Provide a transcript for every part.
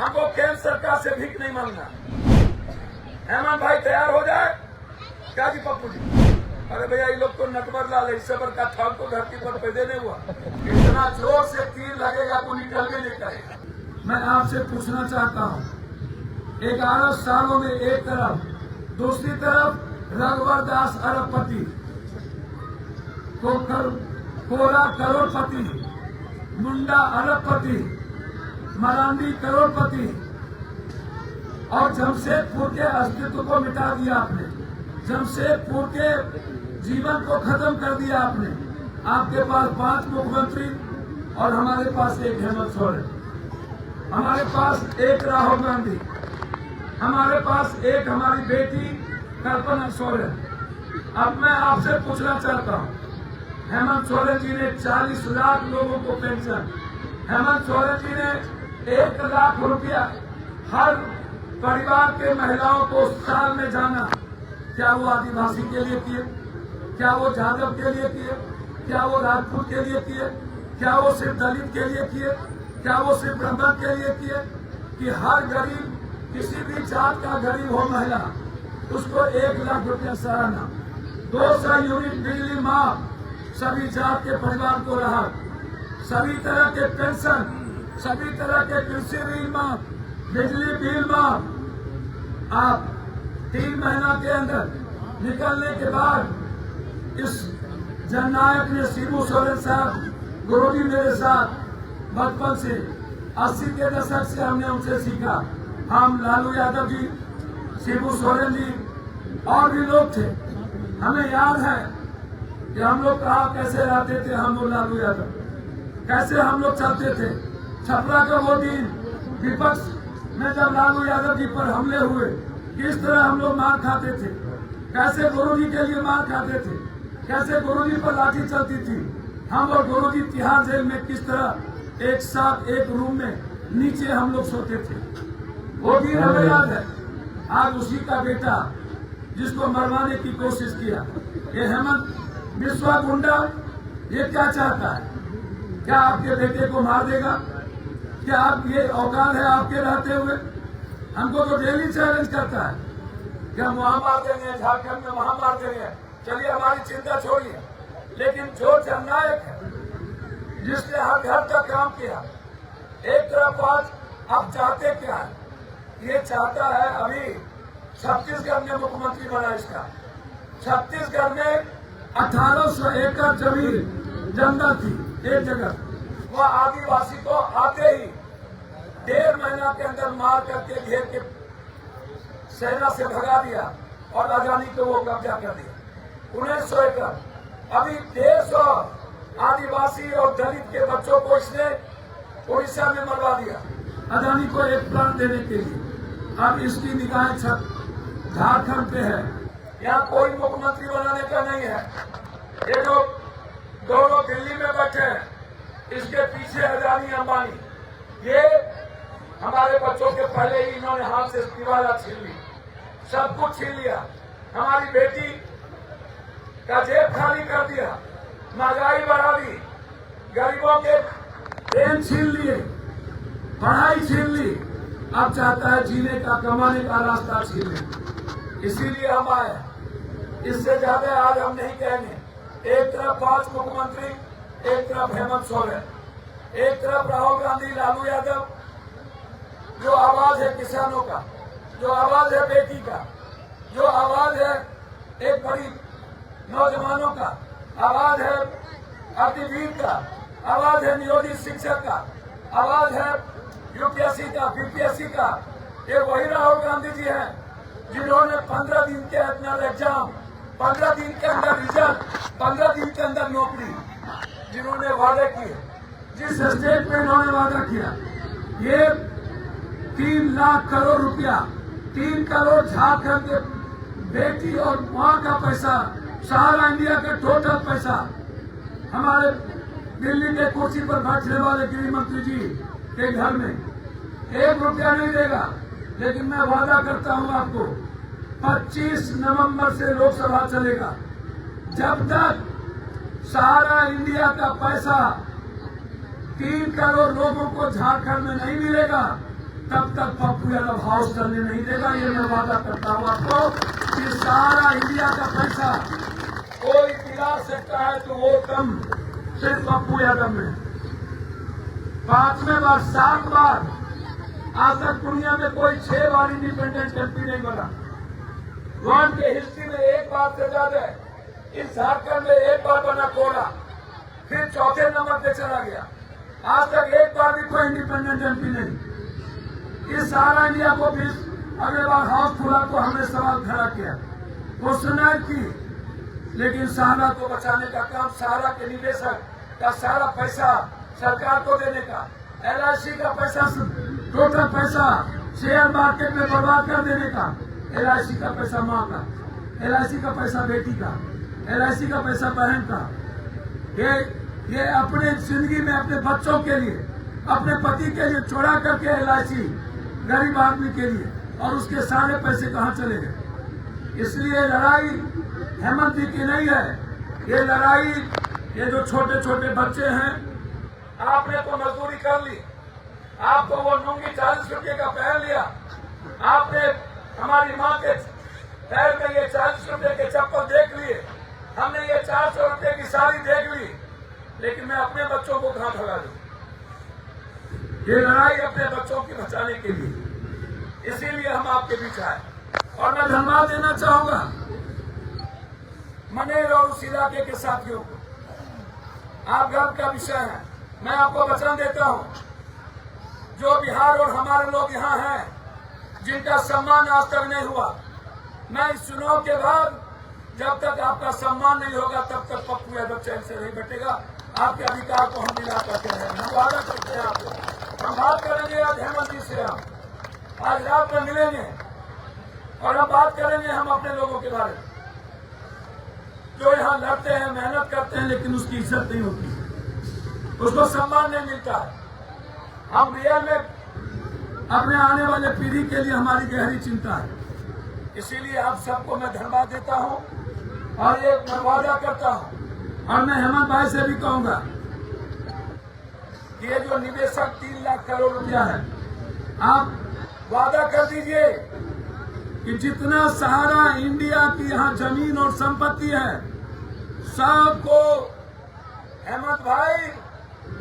हमको केंद्र सरकार से भीख नहीं मांगना। हेमंत भाई तैयार हो जाए क्या जी पप्पू जी? अरे भैया ये लोग तो नटवर लाल है, इससे बड़का ठाक को धरती पर पैदा नहीं हुआ। इतना जोर से तीर लगेगा तो निकलने नहीं करेगा। मैं आपसे पूछना चाहता हूँ, 11 सालों में एक तरफ, दूसरी तरफ रघुवर दास अरबपति, कोरा करोड़पति, मुंडा अरबपति, मरांडी करोड़पति, और जमशेदपुर के अस्तित्व को मिटा दिया आपने। जमशेदपुर के जीवन को खत्म कर दिया आपने। आपके पास 5 मुख्यमंत्री और हमारे पास एक हेमंत सोरेन, हमारे पास एक राहुल गांधी, हमारे पास एक हमारी बेटी कल्पना सोरेन। अब मैं आपसे पूछना चाहता हूँ, हेमंत सोरेन जी ने 40 लाख लोगों को पेंशन, हेमंत सोरेन जी ने 1 लाख रुपया हर परिवार के महिलाओं को साल में जाना, क्या वो आदिवासी के लिए किए? क्या वो जादव के लिए किए? क्या वो राजपूत के लिए किए? क्या वो सिर्फ दलित के लिए किए? क्या वो सिर्फ ब्राह्मण के लिए किए? कि हर गरीब, किसी भी जात का गरीब हो महिला, उसको 1 लाख रुपया सालाना, 200 यूनिट बिजली माफ, सभी जात के परिवार को राहत, सभी तरह के पेंशन, सभी तरह के कृषि ऋण माफ, बिजली बिल माफ। आप 3 महीना के अंदर निकलने के बाद इस जननायक ने, शिबू सोरेन साहब, गुरुजी मेरे साथ बचपन से 80 के दशक से हमने उनसे सीखा। हम लालू यादव जी, शिबू सोरेन जी और भी लोग थे, हमें याद है कि हम लोग कहा कैसे रहते थे। हम लोग लालू यादव कैसे हम लोग चलते थे। छपरा का वो दिन विपक्ष में जब लालू यादव जी पर हमले हुए, किस तरह हम लोग मार खाते थे, कैसे गुरुजी के लिए मार खाते थे, कैसे गुरुजी पर लाठी चलती थी। हम और गुरुजी तिहाड़ जेल में किस तरह एक साथ एक रूम में नीचे हम लोग सोते थे, वो दिन हमें याद है। आज उसी का बेटा जिसको मरवाने की कोशिश किया, ये हेमंत बिस्वा गुंडा, ये क्या चाहता है? क्या आपके बेटे को मार देगा? क्या आप ये औकात है आपके रहते हुए? हमको तो डेली चैलेंज करता है कि हम वहां मार देंगे, झारखंड में वहां मार देंगे। चलिए हमारी चिंता छोड़िए, लेकिन जो जननायक है, जिसने हर घर का काम किया, एक तरफ आज आप चाहते क्या है? ये चाहता है, अभी छत्तीसगढ़ में मुख्यमंत्री बना इसका। छत्तीसगढ़ में 1800 एकड़ जमीन जंगल थी एक जगह, वह आदिवासी को आते ही 1.5 महीना के अंदर मार करके घेर के सेना से भगा दिया और अदानी को वो कब्जा कर दिया। 1900 एकड़, अभी 150 आदिवासी और दलित के बच्चों को इसने उड़ीसा में मरवा दिया अदानी को एक प्लान देने के लिए। अब इसकी निगाहें झारखंड पे है, यहाँ कोई मुख्यमंत्री बनाने का नहीं है। ये जो दोनों दिल्ली में बैठे हैं, इसके पीछे अदानी अंबानी, ये हमारे बच्चों के पहले ही इन्होंने हाथ से दीवार छीन ली, सब कुछ छीन लिया। हमारी बेटी का जेब खाली कर दिया, महंगाई बढ़ा दी, गरीबों के पेन छीन लिए, पढ़ाई छीन ली। अब चाहता है जीने का, कमाने का रास्ता छीन ले। इसीलिए हम आए। इससे ज्यादा आज हम नहीं कहेंगे। एक तरफ 5 मुख्यमंत्री, एक तरफ हेमंत सोरेन, एक तरफ राहुल गांधी, लालू यादव, जो आवाज है किसानों का, जो आवाज है बेटी का, जो आवाज है एक बड़ी नौजवानों का, आवाज है अतिवीर का, आवाज है नियोजित शिक्षक का, आवाज है यूपीएससी का, बीपीएससी का। ये वही राहुल गांधी जी हैं जिन्होंने 15 दिन के अंदर एग्जाम, 15 दिन के अंदर रिजल्ट, 15 दिन के अंदर नौकरी, जिन्होंने वादे किए, जिस स्टेट में इन्होंने वादा किया। ये 3 लाख करोड़ रुपया, 3 करोड़ झारखंड के बेटी और मां का पैसा, सारा इंडिया का टोटल पैसा हमारे दिल्ली के कुर्सी पर बैठने वाले गृह मंत्री जी के घर में 1 रुपया नहीं देगा। लेकिन मैं वादा करता हूं आपको, 25 नवंबर से लोकसभा चलेगा। जब तक सारा इंडिया का पैसा 3 करोड़ लोगों को झारखंड में नहीं मिलेगा, तब तक पप्पू यादव हाउस करने नहीं देगा। ये मैं वादा करता हूँ आपको कि सारा इंडिया का पैसा कोई दिला सकता है तो वो कम सिर्फ पप्पू यादव में। 5वें बार 7 बार आज तक दुनिया में कोई 6 बार इंडिपेंडेंट कंट्री नहीं बना। वर्ल्ड के हिस्ट्री में एक बार से ज्यादा है। इस झारखंड में एक बार बना कोड़ा, फिर चौथे नंबर पे चला गया। आज तक एक बार भी कोई इंडिपेंडेंट एमपी नहीं। इस सारा इंडिया को भी अगले बार हाउस खुला को हमने सवाल खड़ा किया, क्वेश्चन की, लेकिन सहारा को बचाने का काम, सहारा के निवेशक का सारा पैसा सरकार को देने का, LIC का पैसा, टोटल पैसा शेयर मार्केट में बर्बाद कर देने का, LIC का पैसा माँ का, LIC का पैसा बेटी का, LIC का पैसा बहन का, ये अपने जिंदगी में अपने बच्चों के लिए, अपने पति के लिए चोरा करके LIC गरीब आदमी के लिए, और उसके सारे पैसे कहाँ चले गए। इसलिए लड़ाई हेमंत जी की नहीं है, ये लड़ाई ये जो छोटे छोटे बच्चे हैं, आपने तो मजदूरी कर ली, आपको वो लुंगी 40 रुपये का पहन लिया, आपने हमारी माँ के पैर में ये 40 रुपये के चप्पल देख लिए, हमने ये 400 रुपये की साड़ी देख ली, लेकिन मैं अपने बच्चों को कहाँ भगा दूं। ये लड़ाई अपने बच्चों की बचाने के लिए, इसीलिए हम आपके बीच आए। और मैं धन्यवाद देना चाहूंगा मनेर और उस इलाके के साथियों को। आप गर्व का विषय है। मैं आपको वचन देता हूं, जो बिहार और हमारे लोग यहाँ हैं, जिनका सम्मान आज तक नहीं हुआ, मैं इस चुनाव के बाद जब तक आपका सम्मान नहीं होगा तब तक पप्पू यादव चैन से नहीं बैठेगा। आपके अधिकार को हम दिला करते हैं, हम वादा करते हैं आपको। हम बात करेंगे आज हेमंत जी से, हम आज रात में मिलेंगे और हम बात करेंगे हम अपने लोगों के बारे में, जो यहाँ लड़ते हैं, मेहनत करते हैं, लेकिन उसकी इज्जत नहीं होती, उसको सम्मान नहीं मिलता है। हम रियल में अपने आने वाले पीढ़ी के लिए हमारी गहरी चिंता है। इसीलिए आप सबको मैं धन्यवाद देता हूं और ये मैं वादा करता हूं, और मैं हेमंत भाई से भी कहूंगा, ये जो निवेशक 3 लाख करोड़ रुपया है, आप वादा कर दीजिए कि जितना सहारा इंडिया की यहाँ जमीन और संपत्ति है, सबको हेमंत भाई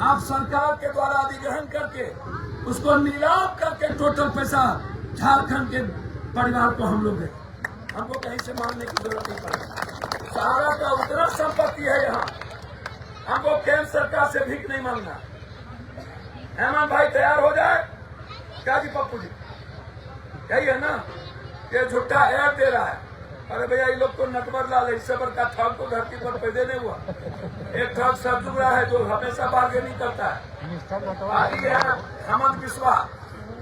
आप सरकार के द्वारा अधिग्रहण करके उसको नीलाम करके टोटल पैसा झारखंड के परिवार को हम लोग दें। हमको कहीं से मांगने की जरूरत नहीं पड़ेगी। सहारा का उतना संपत्ति है यहाँ, हमको केंद्र सरकार से भीख नहीं मांगना। हेमंत भाई तैयार हो जाए क्या जी पप्पू जी, यही है ना। ये झूठा ऐड दे रहा है, अरे भैया ये लोग तो नटवर लाल है, इससे बड़का ठग तो धरती पर पैदा नहीं हुआ। एक ठग सरजू रहा है जो हमेशा बार्गेनिंग करता है। आगे है हेमंत बिस्वा,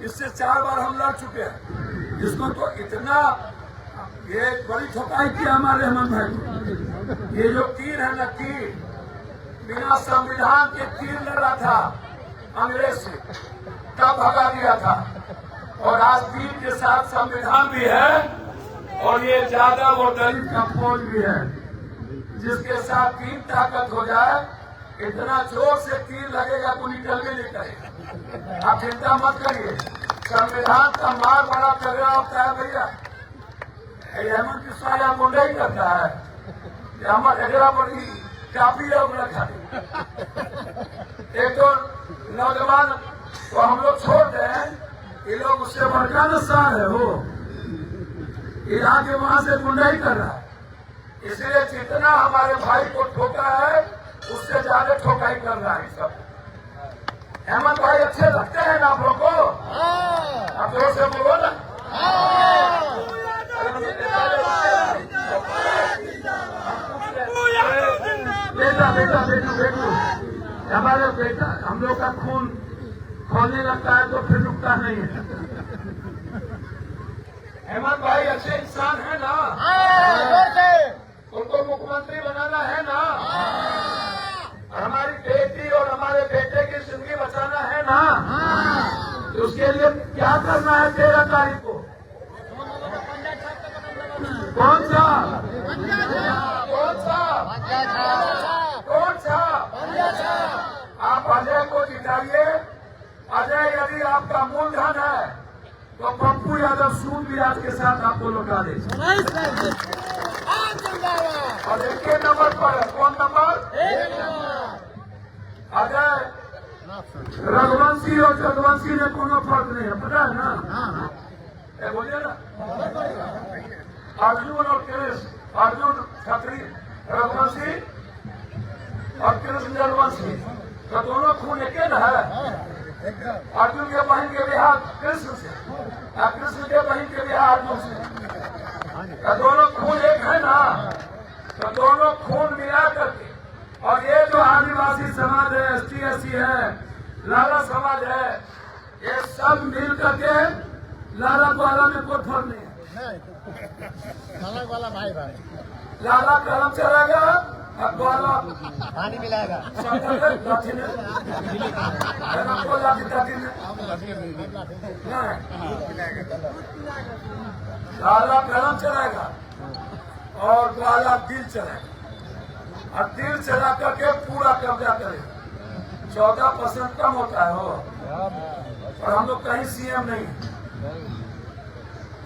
इससे 4 बार हम लड़ चुके हैं। इसको तो इतना ये बड़ी ठोकाई किया हमारे हेमंत भाई। ये जो तीर है ना, तीर बिना संविधान के तीर लड़ रहा था अंग्रेज से, तब भगा दिया था। और आज तीर के साथ संविधान भी है और ये यादव और दलित का फौज भी है, जिसके साथ तीर ताकत हो जाए, इतना जोर से तीर लगेगा तो निकल भी नहीं करेगा। आप चिंता मत करिए, संविधान का मार बड़ा तगड़ा होता है भैया। हेमंत बिस्वा या गुंडा ही करता है, हमारे अगला बड़ी काफी लोग रखा है। एक तो नौजवान तो हम लोग छोड़ दें, ये लोग उससे बड़का नुकसान है, वो ये आगे वहां से गुंडाई कर रहा है। इसलिए जितना हमारे भाई को ठोका है उससे ज्यादा ठोकाई कर रहा है सब। हेमंत भाई अच्छे लगते हैं ना आप लोग को, आप जोर से बोलो ना। बेटा बेटा बेटू बेटू हमारे बेटा, हम लोग का खून खोलने लगता है तो फिर रुकता नहीं है। हेमंत भाई अच्छे इंसान है ना, उनको मुख्यमंत्री बनाना है ना, हमारी बेटी और हमारे बेटे की जिंदगी बचाना है ना, तो उसके लिए क्या करना है 13 तारीख को? कौन सा आप अजय को जिताइए। अजय यदि आपका मूलधन है तो पप्पू यादव सूद ब्याज के साथ आपको लौटा दे। और एक नंबर पर है, कौन नंबर? अजय रघुवंशी और जगवंशी में कोनो फर्क नहीं है, पता है ना? बोलिए ना। अर्जुन और कृष्ण, अर्जुन खत्री रघुवंशी और कृष्ण जगवंशी, तो दोनों खून एक है। अर्जुन के बहन के बिहार कृष्ण से और कृष्ण के बहन के बिहार अर्जुन से, तो दोनों खून एक है ना? तो दोनों खून मिला करके, और ये जो आदिवासी समाज है, ST SC है, लाला समाज है, ये सब मिल करके लाला ग्वाला में कोई फर्क नहीं है। लाला वाला भाई भाई लाला कलम चलाएगा और ग्वाला पानी मिलाएगा। लाठी ने आपको लाठी ने लाला कलम चलाएगा और ग्वाला दिल चलाएगा, और दिल चला करके पूरा कब्जा करेगा। 14% कम होता है वो, और हम लोग कहीं CM नहीं।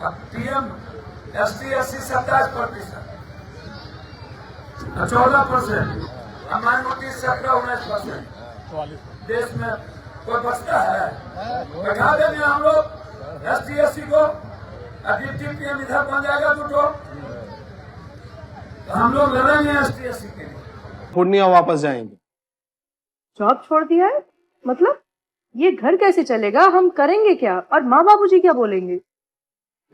अब PM ST SC 27%, 14%, माइनॉरिटी 17-19%। देश में कोई बचता है? बैठा देंगे हम लोग ST SC को, डिप्टी PM इधर बन जाएगा तो हम लोग लड़ेंगे ST SC के लिए। पूर्णिया वापस जाएंगे। जॉब छोड़ दिया है? मतलब ये घर कैसे चलेगा? हम करेंगे क्या? और माँ बाबूजी क्या बोलेंगे?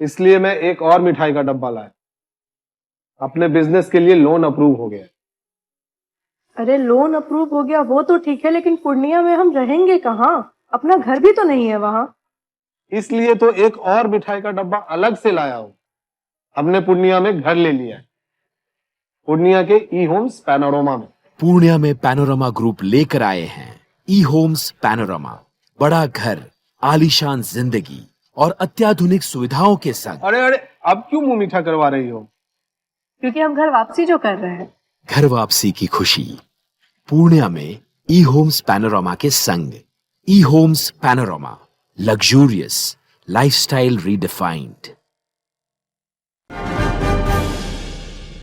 इसलिए मैं एक और मिठाई का डब्बा लाया। अपने बिजनेस के लिए लोन अप्रूव हो गया। अरे लोन अप्रूव हो गया वो तो ठीक है, लेकिन पूर्णिया में हम रहेंगे कहाँ? अपना घर भी तो नहीं है वहाँ। इसलिए तो एक और मिठाई का डब्बा अलग से लाया हूँ। हमने पूर्णिया में घर ले लिया है, पूर्णिया के E-होम्स पैनोरमा में। पूर्णिया में पैनोरमा ग्रुप लेकर आए हैं E-होम्स पैनोरमा। बड़ा घर, आलीशान जिंदगी और अत्याधुनिक सुविधाओं के संग। अरे अरे, अब क्यों मुंह मीठा करवा रही हो? क्योंकि हम घर वापसी जो कर रहे हैं। घर वापसी की खुशी पूर्णिया में E-होम्स पैनोरमा के संग। E-होम्स पैनोरमा, लग्जूरियस लाइफस्टाइल रीडिफाइंड।